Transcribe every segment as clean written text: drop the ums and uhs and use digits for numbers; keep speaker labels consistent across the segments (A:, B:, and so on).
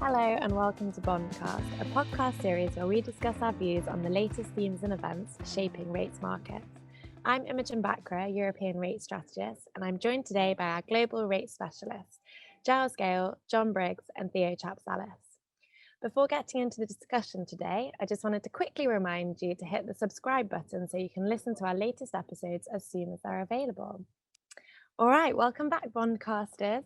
A: Hello and welcome to Bondcast, a podcast series where we discuss our views on the latest themes and events shaping rates markets. I'm Imogen Bachra, European rate strategist, and I'm joined today by our global rate specialists, Giles Gale, John Briggs, and Theo Chapsalis. Before getting into the discussion today, I just wanted to quickly remind you to hit the subscribe button so you can listen to our latest episodes as soon as they're available. All right, welcome back, Bondcasters.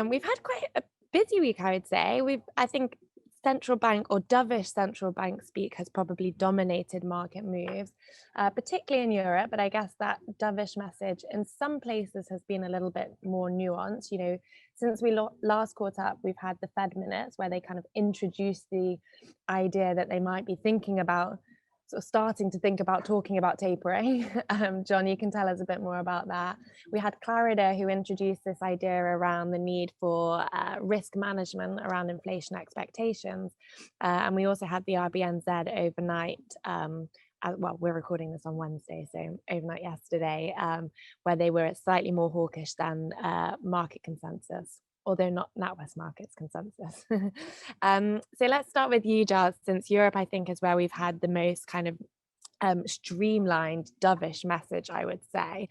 A: We've had quite a busy week, I would say. I think central bank or dovish central bank speak has probably dominated market moves, particularly in Europe. But I guess that dovish message in some places has been a little bit more nuanced. You know, since we last caught up, we've had the Fed minutes where they kind of introduced the idea that they might be thinking about starting to think about talking about tapering. John, you can tell us a bit more about that. We had Clarida, who introduced this idea around the need for risk management around inflation expectations. And we also had the RBNZ overnight. Well, we're recording this on Wednesday, so overnight yesterday, where they were slightly more hawkish than market consensus, although not NatWest Markets consensus. So let's start with you, Giles, since Europe, I think, is where we've had the most kind of streamlined, dovish message, I would say.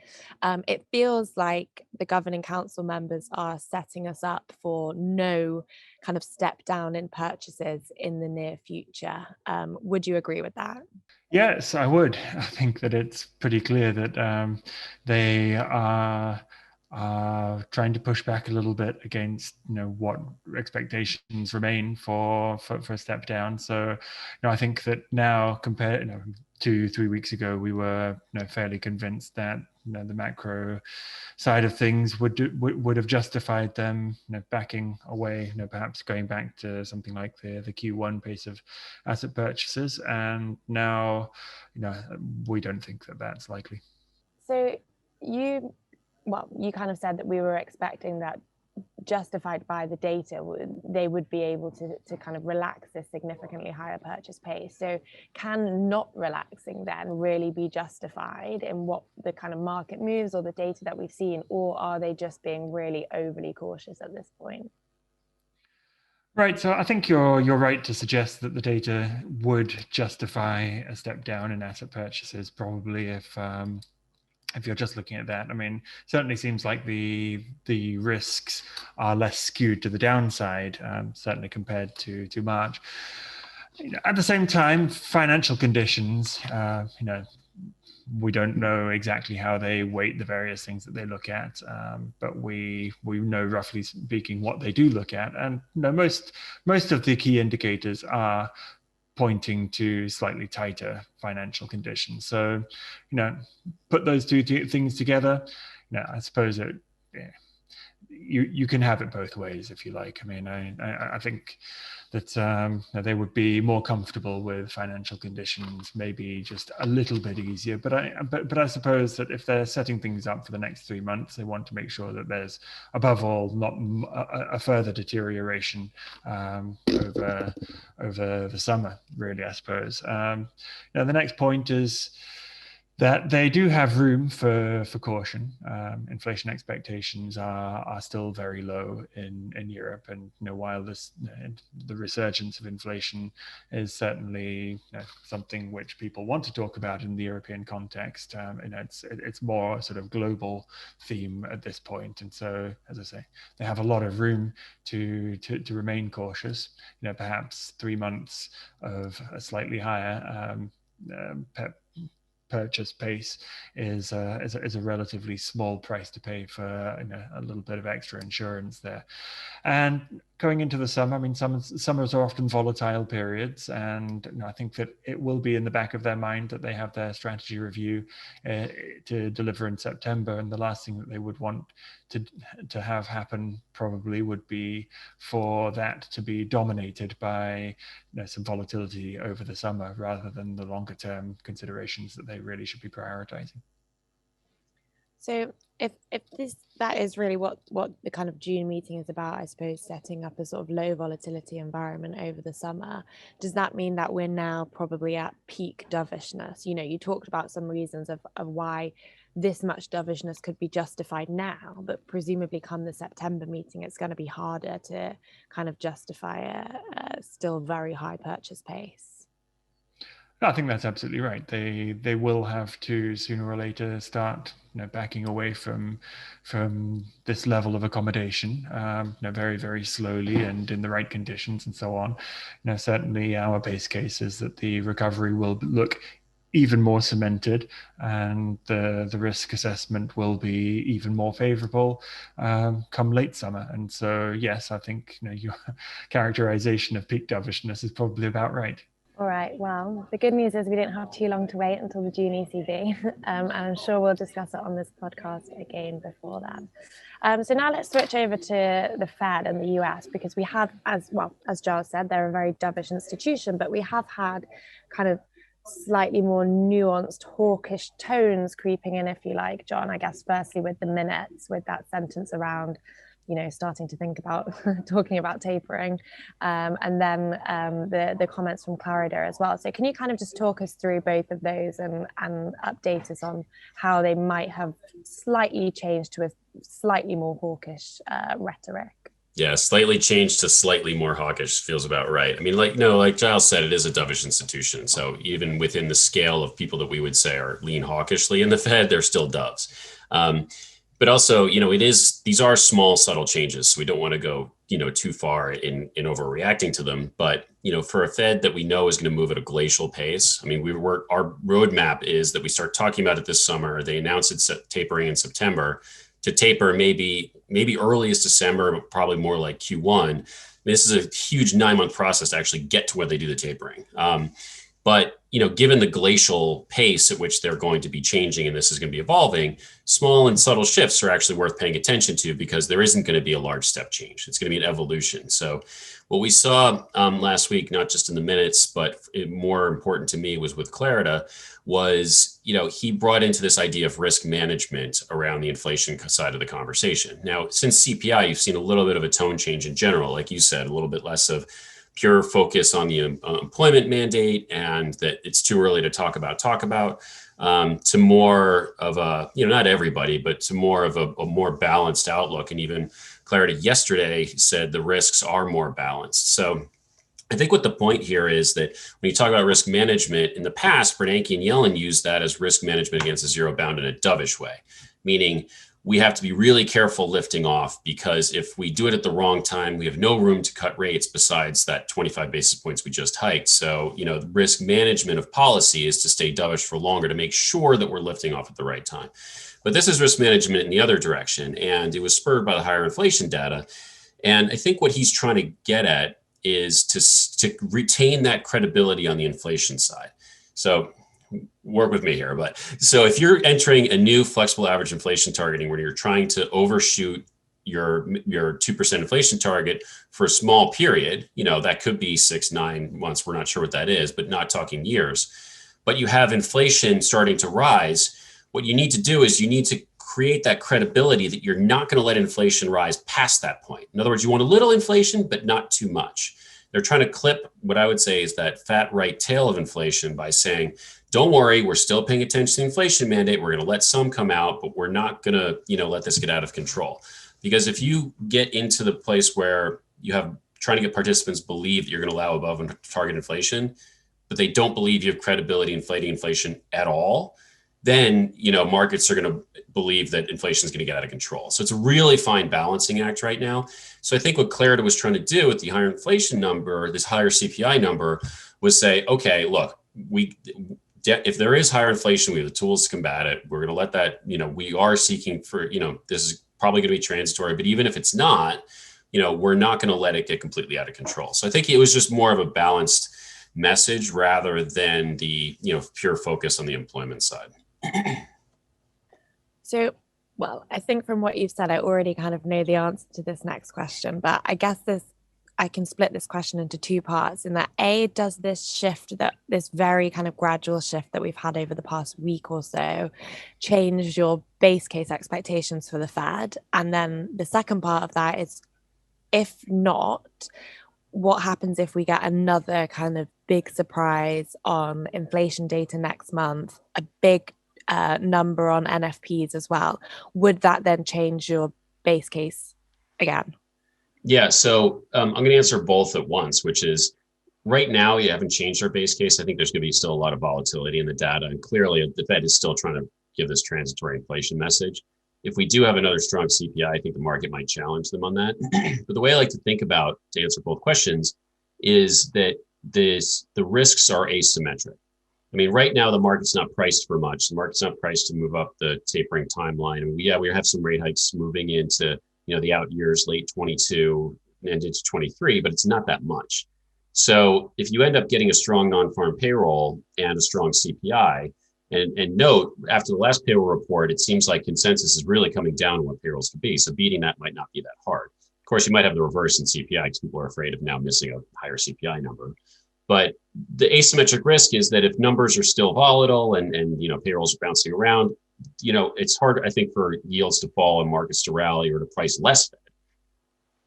A: It feels like the governing council members are setting us up for no kind of step down in purchases in the near future. Would you agree with that?
B: Yes, I would. I think that it's pretty clear that they are trying to push back a little bit against what expectations remain for a step down. So I think that now compared 2-3 weeks ago we were fairly convinced that the macro side of things would have justified them backing away, perhaps going back to something like the Q1 pace of asset purchases, and now we don't think that that's likely.
A: So you kind of said that we were expecting that, justified by the data, they would be able to kind of relax this significantly higher purchase pace. So can not relaxing then really be justified in what the kind of market moves or the data that we've seen, or are they just being really overly cautious at this point?
B: Right, so I think you're right to suggest that the data would justify a step down in asset purchases, probably if you're just looking at that. I mean, certainly seems like the risks are less skewed to the downside, certainly compared to March. At the same time, financial conditions, we don't know exactly how they weight the various things that they look at, but we know, roughly speaking, what they do look at, and most of the key indicators are pointing to slightly tighter financial conditions. So, put those two things together, I suppose you can have it both ways if you like. I mean, I think that they would be more comfortable with financial conditions, maybe just a little bit easier. But I suppose that if they're setting things up for the next 3 months, they want to make sure that there's, above all, not a further deterioration over the summer, really, I suppose. The next point is that they do have room for caution. Inflation expectations are still very low in Europe, and while the resurgence of inflation is certainly something which people want to talk about in the European context, it's more sort of global theme at this point. And so, as I say, they have a lot of room to remain cautious. Perhaps 3 months of a slightly higher purchase pace is a relatively small price to pay for a little bit of extra insurance there. And going into the summer, I mean, summers are often volatile periods, and I think that it will be in the back of their mind that they have their strategy review to deliver in September, and the last thing that they would want to have happen probably would be for that to be dominated by some volatility over the summer, rather than the longer term considerations that they really should be prioritizing.
A: So if that is really what the kind of June meeting is about, I suppose, setting up a sort of low volatility environment over the summer, does that mean that we're now probably at peak dovishness? You talked about some reasons of why this much dovishness could be justified now, but presumably come the September meeting, it's going to be harder to kind of justify a still very high purchase pace.
B: I think that's absolutely right. They will have to sooner or later start backing away from this level of accommodation, very, very slowly and in the right conditions and so on. Certainly our base case is that the recovery will look even more cemented, and the risk assessment will be even more favorable come late summer. And so, yes, I think your characterization of peak dovishness is probably about right.
A: All right, well, the good news is we don't have too long to wait until the June ECB, and I'm sure we'll discuss it on this podcast again before that. So now let's switch over to the Fed and the US, because we have, as Giles said, they're a very dovish institution, but we have had kind of slightly more nuanced hawkish tones creeping in, if you like, John. I guess firstly with the minutes, with that sentence around starting to think about talking about tapering, and then the comments from Clarida as well. So can you kind of just talk us through both of those and update us on how they might have slightly changed to a slightly more hawkish rhetoric?
C: Yeah, slightly changed to slightly more hawkish feels about right. I mean, like Giles said, it is a dovish institution. So even within the scale of people that we would say are lean hawkishly in the Fed, they're still doves. But also, these are small, subtle changes. So we don't want to go, too far in overreacting to them. But, for a Fed that we know is going to move at a glacial pace. I mean, our roadmap is that we start talking about it this summer. They announced it's tapering in September. To taper maybe earliest December, but probably more like Q1. I mean, this is a huge 9-month process to actually get to where they do the tapering. But, given the glacial pace at which they're going to be changing and this is going to be evolving, small and subtle shifts are actually worth paying attention to, because there isn't going to be a large step change. It's going to be an evolution. So what we saw last week, not just in the minutes, but more important to me was with Clarida, was, he brought into this idea of risk management around the inflation side of the conversation. Now, since CPI, you've seen a little bit of a tone change in general, like you said, a little bit less of pure focus on the employment mandate and that it's too early to talk about, to more of a, not everybody, but to more of a more balanced outlook. And even Clarida yesterday said the risks are more balanced. So I think what the point here is that when you talk about risk management, in the past, Bernanke and Yellen used that as risk management against a zero bound in a dovish way, meaning we have to be really careful lifting off, because if we do it at the wrong time, we have no room to cut rates besides that 25 basis points we just hiked. So, the risk management of policy is to stay dovish for longer to make sure that we're lifting off at the right time. But this is risk management in the other direction. And it was spurred by the higher inflation data. And I think what he's trying to get at is to retain that credibility on the inflation side. So work with me here. But so if you're entering a new flexible average inflation targeting where you're trying to overshoot your 2% inflation target for a small period, that could be 6-9 months. We're not sure what that is, but not talking years. But you have inflation starting to rise. What you need to do is you need to create that credibility that you're not going to let inflation rise past that point. In other words, you want a little inflation, but not too much. They're trying to clip what I would say is that fat right tail of inflation by saying, don't worry, we're still paying attention to the inflation mandate. We're going to let some come out, but we're not going to, let this get out of control. Because if you get into the place where you have trying to get participants believe that you're going to allow above target inflation, but they don't believe you have credibility inflating inflation at all, then, markets are going to believe that inflation is going to get out of control. So it's a really fine balancing act right now. So I think what Clarida was trying to do with the higher inflation number, this higher CPI number, was say, okay, look, if there is higher inflation, we have the tools to combat it. We're going to let that, we are seeking for, this is probably going to be transitory, but even if it's not, we're not going to let it get completely out of control. So I think it was just more of a balanced message rather than the, pure focus on the employment side.
A: So, well, I think from what you've said, I already kind of know the answer to this next question, but I guess I can split this question into two parts, in that A, does this very kind of gradual shift that we've had over the past week or so change your base case expectations for the Fed? And then the second part of that is, if not, what happens if we get another kind of big surprise on inflation data next month, a big number on NFPs as well. Would that then change your base case again?
C: Yeah, so I'm going to answer both at once, which is right now, you haven't changed our base case. I think there's going to be still a lot of volatility in the data. And clearly, the Fed is still trying to give this transitory inflation message. If we do have another strong CPI, I think the market might challenge them on that. But the way I like to think about, to answer both questions, is that the risks are asymmetric. I mean, right now, the market's not priced for much. The market's not priced to move up the tapering timeline. And we have some rate hikes moving into the out years, late 22 and into 23, but it's not that much. So if you end up getting a strong non-farm payroll and a strong CPI, and note, after the last payroll report, it seems like consensus is really coming down on what payrolls could be. So beating that might not be that hard. Of course, you might have the reverse in CPI because people are afraid of now missing a higher CPI number. But the asymmetric risk is that if numbers are still volatile and payrolls are bouncing around, it's hard, I think, for yields to fall and markets to rally or to price less Fed.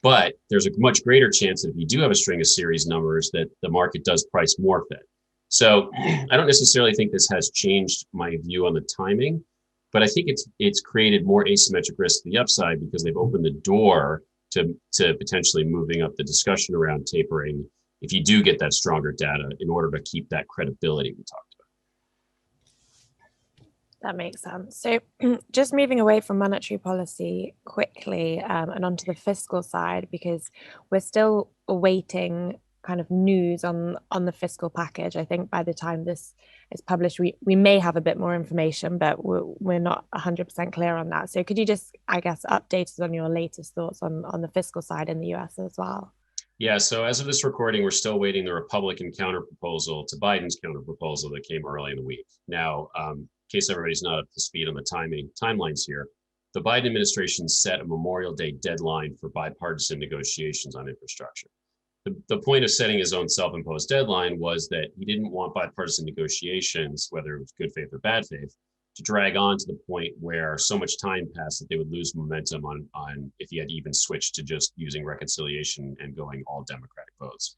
C: But there's a much greater chance that if you do have a string of series numbers, that the market does price more Fed. So I don't necessarily think this has changed my view on the timing, but I think it's created more asymmetric risk to the upside because they've opened the door to potentially moving up the discussion around tapering if you do get that stronger data in order to keep that credibility we talked about.
A: That makes sense. So just moving away from monetary policy quickly and onto the fiscal side, because we're still awaiting kind of news on the fiscal package. I think by the time this is published, we may have a bit more information, but we're not 100% clear on that. So could you just, I guess, update us on your latest thoughts on the fiscal side in the US as well?
C: Yeah, so as of this recording, we're still waiting the Republican counterproposal to Biden's counterproposal that came early in the week. Now, in case everybody's not up to speed on the timelines here, the Biden administration set a Memorial Day deadline for bipartisan negotiations on infrastructure. The point of setting his own self-imposed deadline was that he didn't want bipartisan negotiations, whether it was good faith or bad faith, to drag on to the point where so much time passed that they would lose momentum on if he had even switched to just using reconciliation and going all Democratic votes.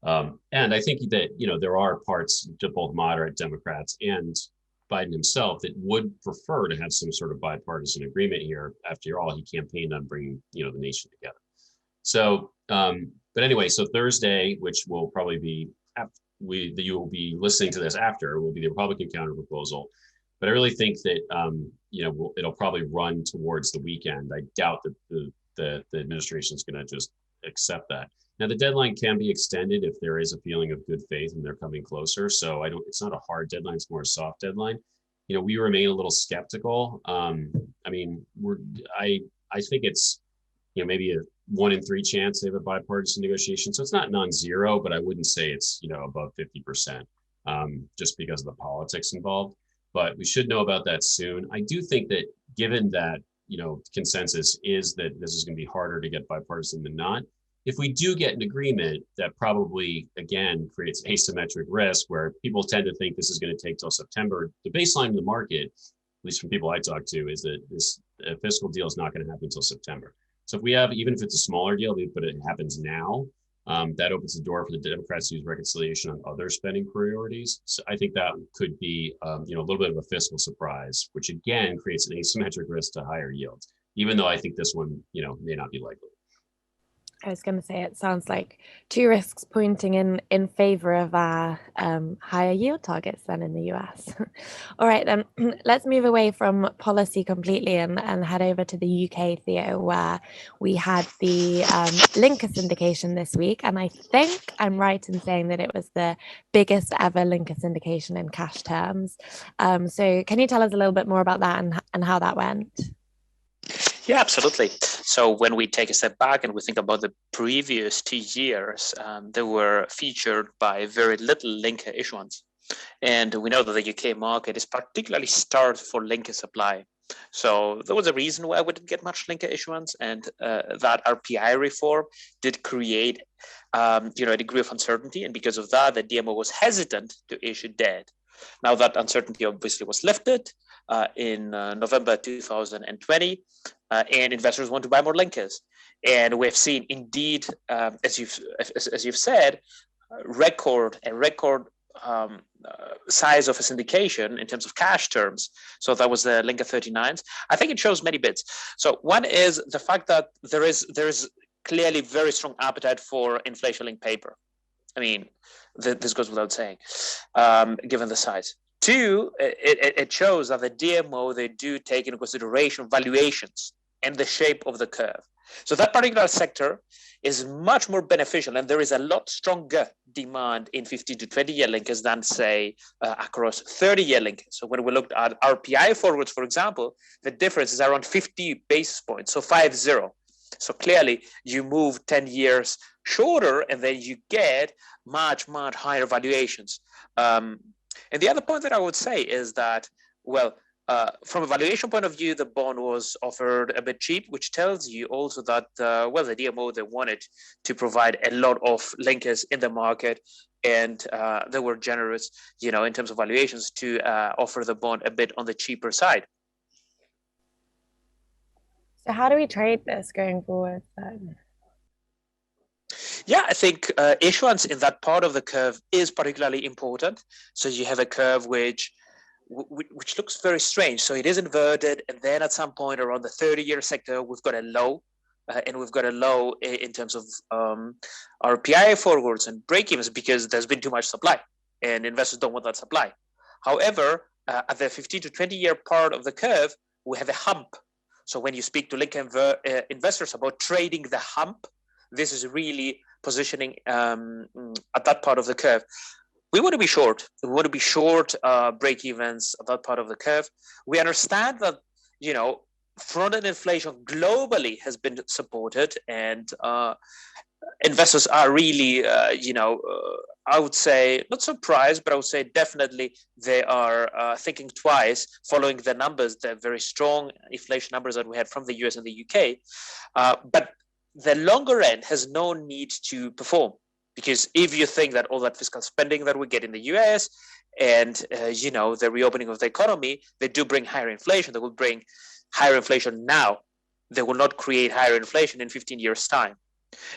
C: And I think that, there are parts to both moderate Democrats and Biden himself that would prefer to have some sort of bipartisan agreement here. After all, he campaigned on bringing, the nation together. So, but anyway, so Thursday, which will probably be, you will be listening to this after, will be the Republican counterproposal. But I really think that, it'll probably run towards the weekend. I doubt that the administration is going to just accept that. Now, the deadline can be extended if there is a feeling of good faith and they're coming closer. So it's not a hard deadline, it's more a soft deadline. We remain a little skeptical. I think it's, maybe a 1 in 3 chance they have a bipartisan negotiation. So it's not non-zero, but I wouldn't say it's, above 50%, just because of the politics involved. But we should know about that soon. I do think that given that, consensus is that this is going to be harder to get bipartisan than not, if we do get an agreement, that probably, again, creates asymmetric risk where people tend to think this is going to take till September. The baseline in the market, at least from people I talk to, is that this fiscal deal is not going to happen until September. So if we have, even if it's a smaller deal, but it happens now, that opens the door for the Democrats to use reconciliation on other spending priorities. So I think that could be, a little bit of a fiscal surprise, which again creates an asymmetric risk to higher yields, even though I think this one, may not be likely.
A: I was going to say, it sounds like 2 risks pointing in favor of our higher yield targets then in the US. All right, then let's move away from policy completely and head over to the UK, Theo, where we had the linker syndication this week. And I think I'm right in saying that it was the biggest ever linker syndication in cash terms. So can you tell us a little bit more about that and how that went?
D: Yeah, absolutely. So when we take a step back and we think about the previous 2 years, they were featured by very little linker issuance. And we know that the UK market is particularly starved for linker supply. So there was a reason why we didn't get much linker issuance, and that RPI reform did create a degree of uncertainty. And because of that, the DMO was hesitant to issue debt. Now that uncertainty obviously was lifted in November 2020, and investors want to buy more linkers. And we've seen, indeed, as you've said, a record size of a syndication in terms of cash terms. So that was the Linker 39s. I think it shows many bits. So one is the fact that there is clearly very strong appetite for inflation-linked paper. I mean, this goes without saying, given the size. Two, it shows that the DMO, they do take into consideration valuations and the shape of the curve. So that particular sector is much more beneficial, and there is a lot stronger demand in 15 to 20-year linkers than, say, across 30-year linkers. So when we looked at RPI forwards, for example, the difference is around 50 basis points, so 5-0. So clearly, you move 10 years shorter, and then you get much, much higher valuations. And the other point that I would say is that, well, from a valuation point of view, the bond was offered a bit cheap, which tells you also that, well, the DMO, they wanted to provide a lot of linkers in the market, and they were generous, in terms of valuations to offer the bond a bit on the cheaper side.
A: So how do we trade this going forward then?
D: Yeah, I think issuance in that part of the curve is particularly important. So you have a curve which looks very strange. So it is inverted, and then at some point around the 30-year sector, we've got a low, and we've got a low in terms of RPI forwards and break-evens because there's been too much supply, and investors don't want that supply. However, at the 15 to 20-year part of the curve, we have a hump. So when you speak to link investors about trading the hump, this is really positioning at that part of the curve. We want to be short. We want to be short break-evens at that part of the curve. We understand that, front-end inflation globally has been supported, and investors are really, I would say, not surprised, but I would say definitely they are thinking twice following the numbers, the very strong inflation numbers that we had from the US and the UK. But the longer end has no need to perform. Because if you think that all that fiscal spending that we get in the US and, the reopening of the economy, they do bring higher inflation. They will bring higher inflation now. They will not create higher inflation in 15 years' time.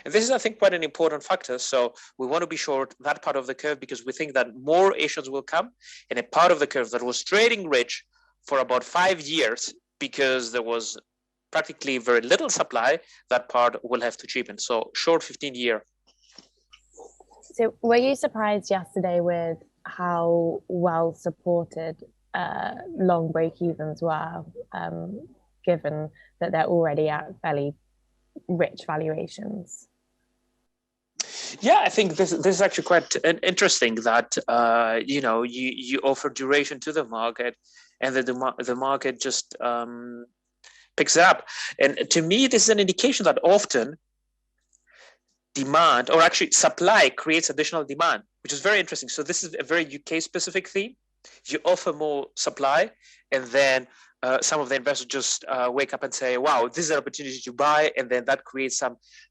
D: And this is, I think, quite an important factor. So we want to be short that part of the curve because we think that more issues will come, and a part of the curve that was trading rich for about 5 years because there was practically very little supply, that part will have to cheapen. So short 15-year.
A: So were you surprised yesterday with how well supported long break-evens were, given that they're already at fairly rich valuations?
D: Yeah, I think this is actually quite interesting that, you offer duration to the market and that the market just picks it up. And to me, this is an indication that often demand, or actually supply, creates additional demand, which is very interesting. So this is a very UK specific theme. You offer more supply, and then some of the investors just wake up and say, wow, this is an opportunity to buy, and then that creates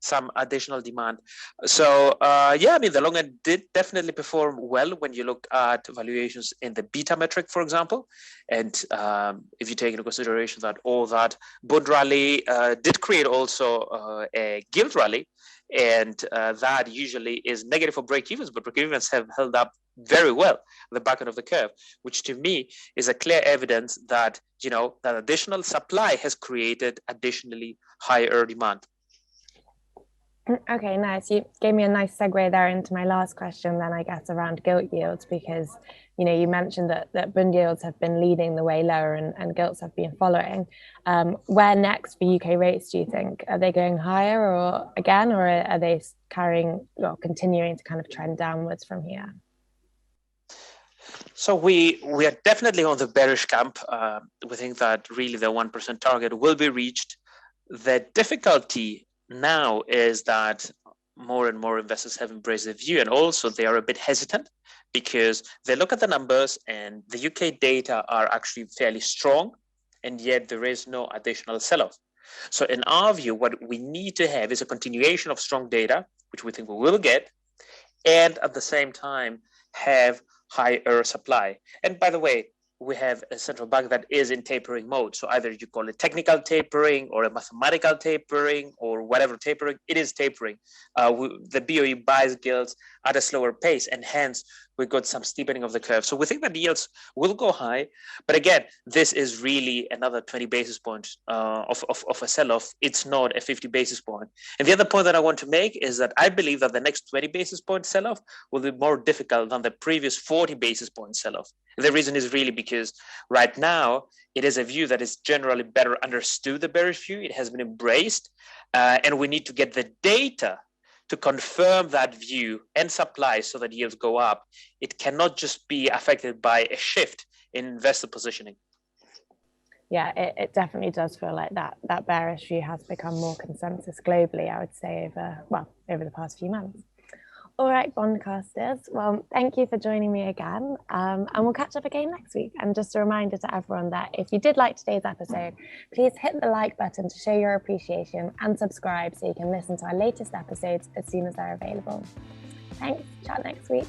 D: some additional demand. So the long end did definitely perform well when you look at valuations in the beta metric, for example. And if you take into consideration that all that bond rally did create also a gilt rally, and that usually is negative for break-evens, but break-evens have held up very well at the back end of the curve, which to me is a clear evidence that, that additional supply has created additionally higher demand.
A: Okay, nice. You gave me a nice segue there into my last question then, I guess, around gilt yields, because, you mentioned that bond yields have been leading the way lower and gilts have been following. Where next for UK rates, do you think? Are they going higher or are they continuing to kind of trend downwards from here?
D: So we are definitely on the bearish camp. We think that really the 1% target will be reached. The difficulty now is that more and more investors have embraced the view, and also they are a bit hesitant because they look at the numbers and the UK data are actually fairly strong, and yet there is no additional sell-off. So in our view, what we need to have is a continuation of strong data, which we think we will get, and at the same time have higher supply. And by the way, we have a central bank that is in tapering mode. So either you call it technical tapering or a mathematical tapering or whatever tapering, it is tapering. The BOE buys gilts at a slower pace, and hence we got some steepening of the curve. So we think that yields will go high. But again, this is really another 20 basis points of a sell-off. It's not a 50 basis point. And the other point that I want to make is that I believe that the next 20 basis point sell-off will be more difficult than the previous 40 basis point sell-off. The reason is really because right now, it is a view that is generally better understood, the bearish view. It has been embraced, and we need to get the data to confirm that view and supply so that yields go up. It cannot just be affected by a shift in investor positioning.
A: Yeah, it definitely does feel like that bearish view has become more consensus globally, I would say, over the past few months. All right, Bondcasters. Well, thank you for joining me again. And we'll catch up again next week. And just a reminder to everyone that if you did like today's episode, please hit the like button to show your appreciation and subscribe so you can listen to our latest episodes as soon as they're available. Thanks. Chat next week.